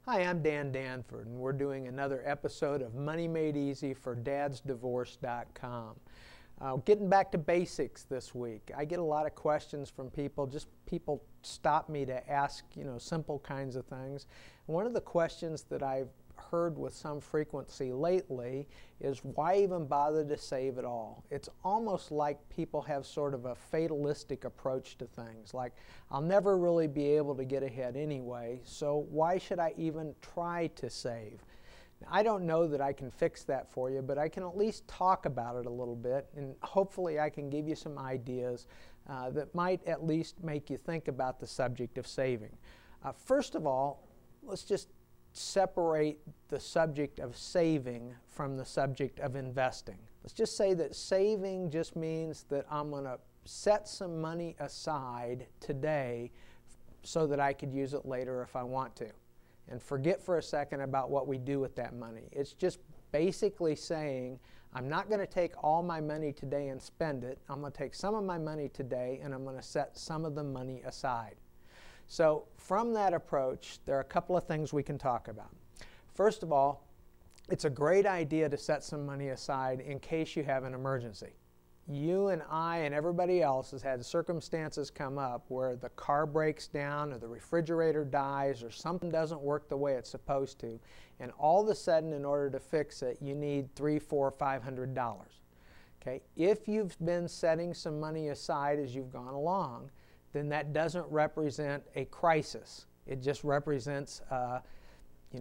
Hi, I'm Dan Danford, and we're doing another episode of Money Made Easy for dadsdivorce.com. Getting back to basics this week. I get a lot of questions from people, just people stop me to ask, simple kinds of things. One of the questions that I've heard with some frequency lately is, why even bother to save at all? It's almost like people have sort of a fatalistic approach to things, like, I'll never really be able to get ahead anyway, so why should I even try to save? Now, I don't know that I can fix that for you, but I can at least talk about it a little bit, and hopefully I can give you some ideas that might at least make you think about the subject of saving. First of all, let's just separate the subject of saving from the subject of investing. Let's just say that saving just means that I'm going to set some money aside today so that I could use it later if I want to. And forget for a second about what we do with that money. It's just basically saying, I'm not going to take all my money today and spend it. I'm going to take some of my money today and I'm going to set some of the money aside. So from that approach, there are a couple of things we can talk about. First of all, it's a great idea to set some money aside in case you have an emergency. You and I and everybody else has had circumstances come up where the car breaks down or the refrigerator dies or something doesn't work the way it's supposed to, and all of a sudden, in order to fix it, you need $300, $400, $500. Okay? If you've been setting some money aside as you've gone along, then that doesn't represent a crisis. It just represents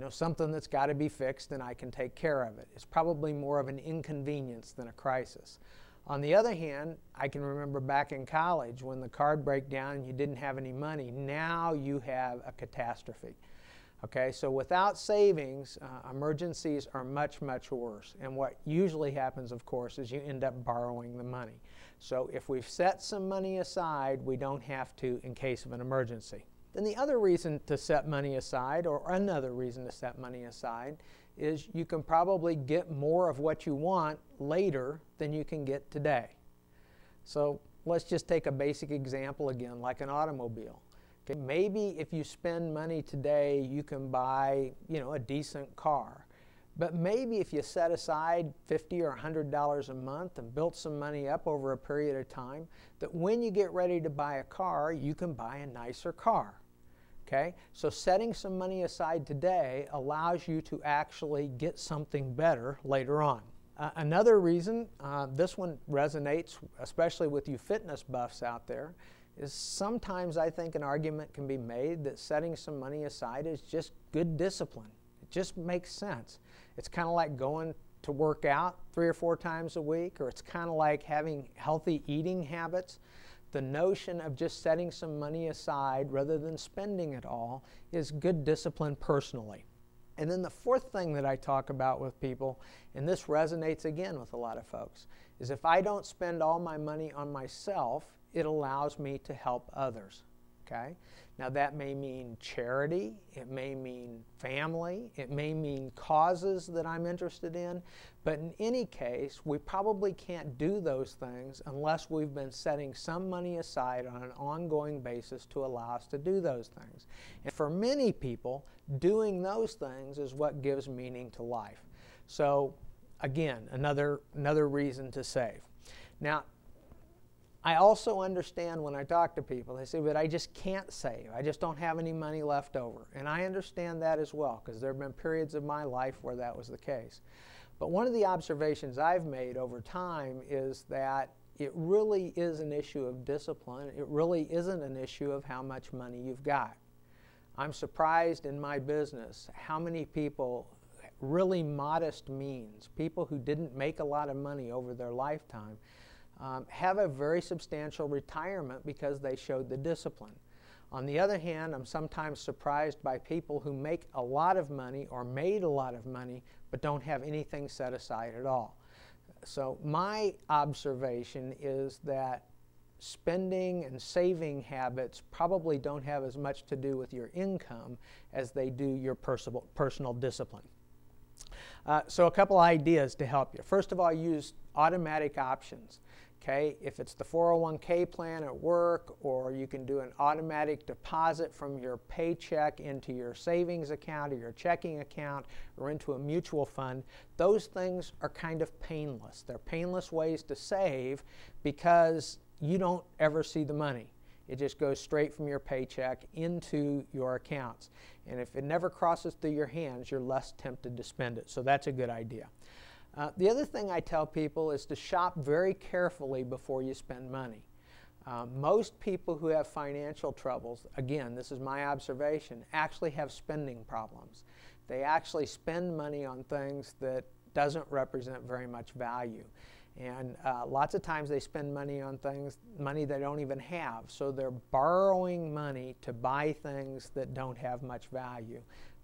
something that's got to be fixed and I can take care of it. It's probably more of an inconvenience than a crisis. On the other hand, I can remember back in college when the car broke down and you didn't have any money. Now you have a catastrophe. Okay, so without savings, emergencies are much, much worse. And what usually happens, of course, is you end up borrowing the money. So if we've set some money aside, we don't have to in case of an emergency. Then the other reason to set money aside, or another reason to set money aside, is you can probably get more of what you want later than you can get today. So let's just take a basic example again, like an automobile. Okay, maybe if you spend money today, you can buy, a decent car. But maybe if you set aside $50 or $100 a month and built some money up over a period of time, that when you get ready to buy a car, you can buy a nicer car. Okay? So setting some money aside today allows you to actually get something better later on. Another reason, this one resonates, especially with you fitness buffs out there, is sometimes I think an argument can be made that setting some money aside is just good discipline. It just makes sense. It's kind of like going to work out 3 or 4 times a week, or it's kind of like having healthy eating habits. The notion of just setting some money aside rather than spending it all is good discipline personally. And then the fourth thing that I talk about with people, and this resonates again with a lot of folks, is if I don't spend all my money on myself, it allows me to help others. Okay? Now that may mean charity, it may mean family, it may mean causes that I'm interested in, but in any case, we probably can't do those things unless we've been setting some money aside on an ongoing basis to allow us to do those things. And for many people, doing those things is what gives meaning to life. So again, another reason to save. Now, I also understand when I talk to people, they say, but I just can't save. I just don't have any money left over. And I understand that as well, because there have been periods of my life where that was the case. But one of the observations I've made over time is that it really is an issue of discipline. It really isn't an issue of how much money you've got. I'm surprised in my business how many people, really modest means, people who didn't make a lot of money over their lifetime, have a very substantial retirement because they showed the discipline. On the other hand, I'm sometimes surprised by people who make a lot of money or made a lot of money but don't have anything set aside at all. So my observation is that spending and saving habits probably don't have as much to do with your income as they do your personal discipline. So a couple ideas to help you. First of all, use automatic options. Okay, if it's the 401k plan at work, or you can do an automatic deposit from your paycheck into your savings account or your checking account or into a mutual fund, those things are kind of painless. They're painless ways to save because you don't ever see the money. It just goes straight from your paycheck into your accounts. And if it never crosses through your hands, you're less tempted to spend it. So that's a good idea. The other thing I tell people is to shop very carefully before you spend money. Most people who have financial troubles, again, this is my observation, actually have spending problems. They actually spend money on things that doesn't represent very much value. And lots of times they spend money on money they don't even have. So they're borrowing money to buy things that don't have much value.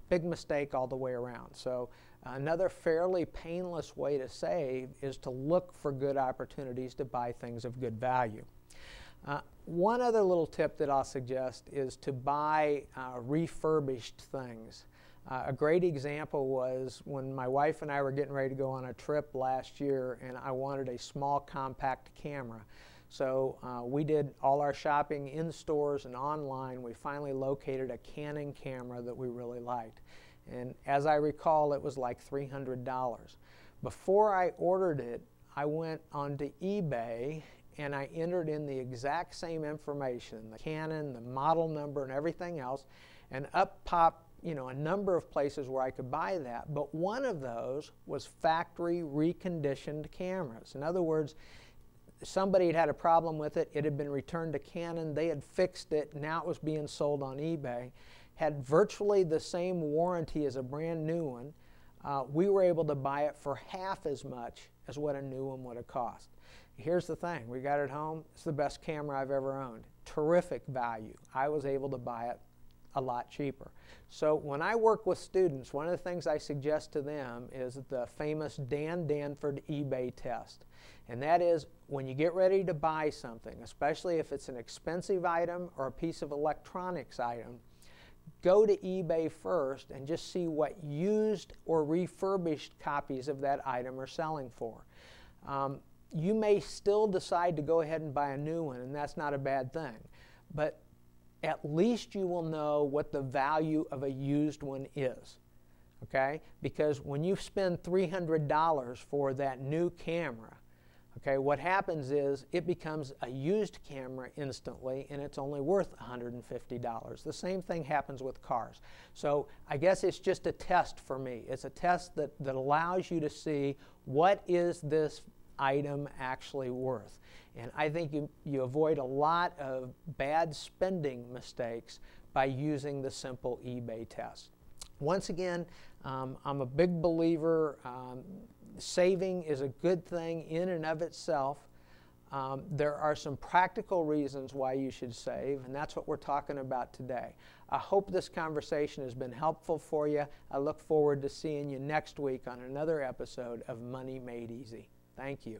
Big mistake all the way around. So another fairly painless way to save is to look for good opportunities to buy things of good value. One other little tip that I'll suggest is to buy refurbished things. A great example was when my wife and I were getting ready to go on a trip last year, and I wanted a small compact camera. So we did all our shopping in stores and online. We finally located a Canon camera that we really liked. And as I recall, it was like $300. Before I ordered it, I went onto eBay and I entered in the exact same information, the Canon, the model number, and everything else, and up popped a number of places where I could buy that. But one of those was factory reconditioned cameras. In other words, somebody had a problem with it. It had been returned to Canon. They had fixed it. Now it was being sold on eBay. Had virtually the same warranty as a brand new one. We were able to buy it for half as much as what a new one would have cost. Here's the thing. We got it home. It's the best camera I've ever owned. Terrific value. I was able to buy it a lot cheaper. So when I work with students, one of the things I suggest to them is the famous Dan Danford eBay test. And that is, when you get ready to buy something, especially if it's an expensive item or a piece of electronics item, go to eBay first and just see what used or refurbished copies of that item are selling for. You may still decide to go ahead and buy a new one, and that's not a bad thing. But at least you will know what the value of a used one is. Okay? Because when you spend $300 for that new camera, okay, what happens is it becomes a used camera instantly, and it's only worth $150. The same thing happens with cars. So I guess it's just a test for me. It's a test that allows you to see what is this item actually worth. And I think you avoid a lot of bad spending mistakes by using the simple eBay test. Once again, I'm a big believer. Saving is a good thing in and of itself. There are some practical reasons why you should save, and that's what we're talking about today. I hope this conversation has been helpful for you. I look forward to seeing you next week on another episode of Money Made Easy. Thank you.